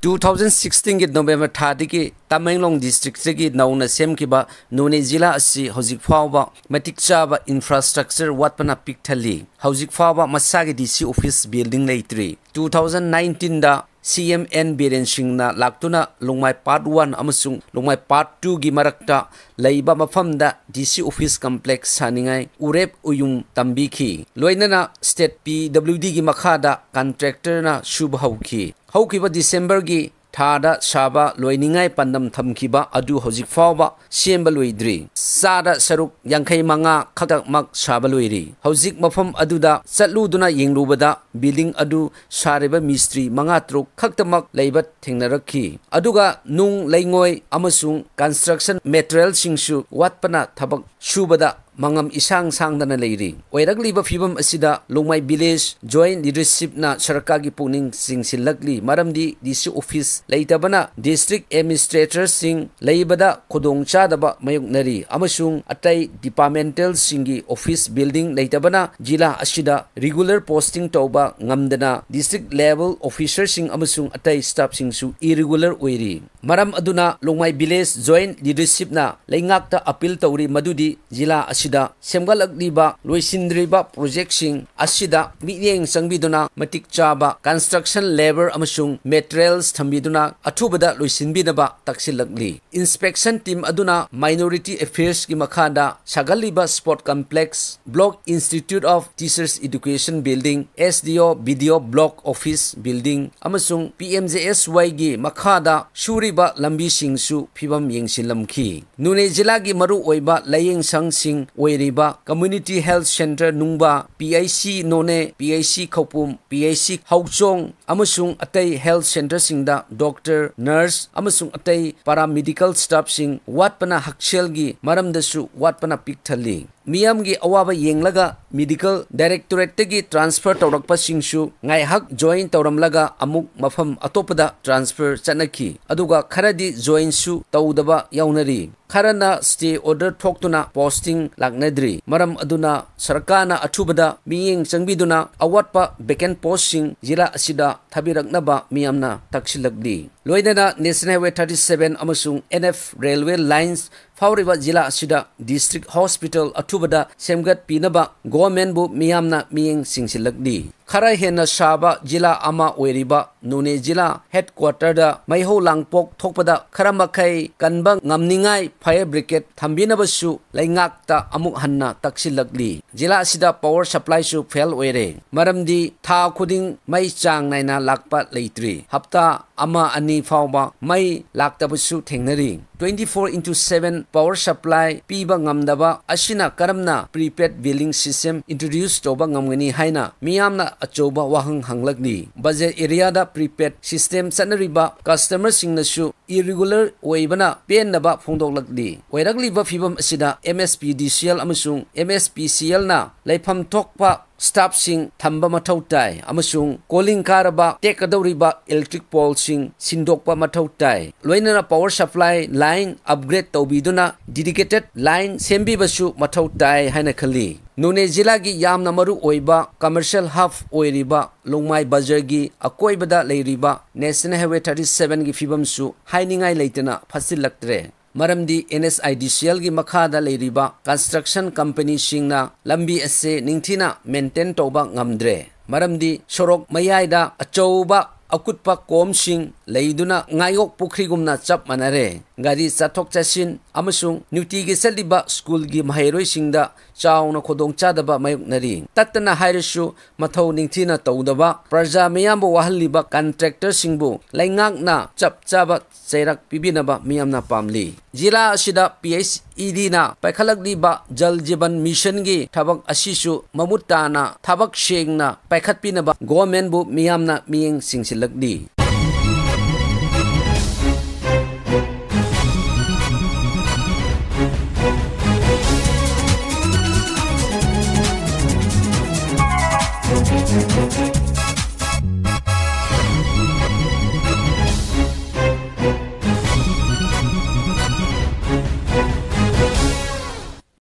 2016 की नवंबर थादी की Tamenglong District की नौना सेम की बा नोनी जिला अस्सी हौजिक फावबा मतिक चाबा इंफ्रास्ट्रक्चर वाटपना पिक थली हौजिक फावबा मसागी डीसी ऑफिस बिल्डिंग लेत्री 2019 दा CMN Biren Singna Laktuna Longmai Part 1 amasung Longmai Part 2 gi marakta leiba mafamda DC Office Complex saningai urep uyung tambiki loinana State PWD gi makhada contractor na shub hauki haukiba December gi Thada Shaba loiningai pandam thamkiba adu hojik fawba semba loidri sada saruk yangkai manga khatak mak shaba loiri hojik mafam aduda chatluduna yengrubada building adu shareba mistri manga truk khaktamak leibat thengnarakhi aduga nung leingoi amasung construction material singsu watpana thabak shubada mangam isang sangdana leiri oiragli ba fibam asida longmai village joint leadership na sarkar gi puning singsilakli maramdi DC office leitabana district administrator sing leibada khudongcha daba mayuknari amasung atai departmental singi office building leitabana jila asida regular posting toba ngamdana district level officer sing amasung atai staff singsu irregular oiri maram aduna longmai village joint leadership na leingakta appeal tawri madudi jila asida semgalakliba loisindriba project sing asida miyeng sangbiduna matik chaba construction labor amasung materials thambiduna athubada loisinbinaba taksilakli inspection team aduna minority affairs ki makhada sagaliba sport complex block institute of teachers education building SDO BDO block office building amasung PMJSY gi makhada shuriba lambi singsu phibam yengsilamki nune jila gi maru oiba layeng sang sing oiriba community health center nungba PIC Noney PIC Khopum PIC Hauchong amasung atai health center singda doctor nurse amasung atai paramedical staff sing watpana hakselgi maramdasu watpana pikthali miyamgi awaba yenglaga medical directorate gi transfer tawrakpa singsu ngai hak join tawramlaga amuk mafam atopada transfer chanaki aduga kharadi join su tawdaba yaunari kharana stay order thoktuna posting laknadri maram aduna sarkana athubada miyeng changbiduna awatpa vacant posting jila asida thabiraknaba miyamna taksilakdi loidana National Highway 37 amasung NF railway lines fauriba jila asida district hospital athubada semgat pinaba government bu miyamna miyeng singsilakdi khara hena shaba jila ama oiriba Noney jila headquarter da maiho langpok thokpada kharamakhay kanba ngamningai fire brigade thambinabasu laingakta amuk hanna taksilakli jila asida power supply su fail oire maramdi tha khuding mai chang naina lakpa leitri hapta ama ani fawba mai laktabasu thengnari 24/7 power supply piba ngamdaba asina karamna prepaid billing system introduce toba ngamgani haina miyamna achoba wahang hanglakni budget area da prepaid system sanariba customer singnasu irregular oibana penaba phongdoklakdi oiragliba fibam asida MSPDCL amasung MSPCL na laifam thokpa staff sing thamba mathau tai amasung calling karaba tekadoriba electric pole sing sindokpa mathau tai loinana power supply line upgrade tawbiduna dedicated line sembi basu mathau tai haina khali Noney jila gi yamna maru oiba commercial hub oiriba longmai bazar gi akoibada leiriba National Highway 37 gi fibam su hainingai leitana fasilaktre maramdi NSIDCL gi makhada leiriba construction company singna lambi ase ningthina maintain toba ngamdre maramdi sorok mayaida achouba akutpa komsing leiduna ngayok pukrigumna chap manare gari chathok chasin amasung nuti gi saliba school gi mahairoi singda chauna khodong chadaba mayuknari tatna hairisu mathau ningthina tawdaba praja miyambo wahalliba contractor singbu laingakna chap chaba chairak pibinaba miyamna pamli jila asida PHED na paikhalakliba jal jiban mission gi thabak asisu mamutana thabak shengna paikhatpinaba government bu miyamna miyeng singsilakdi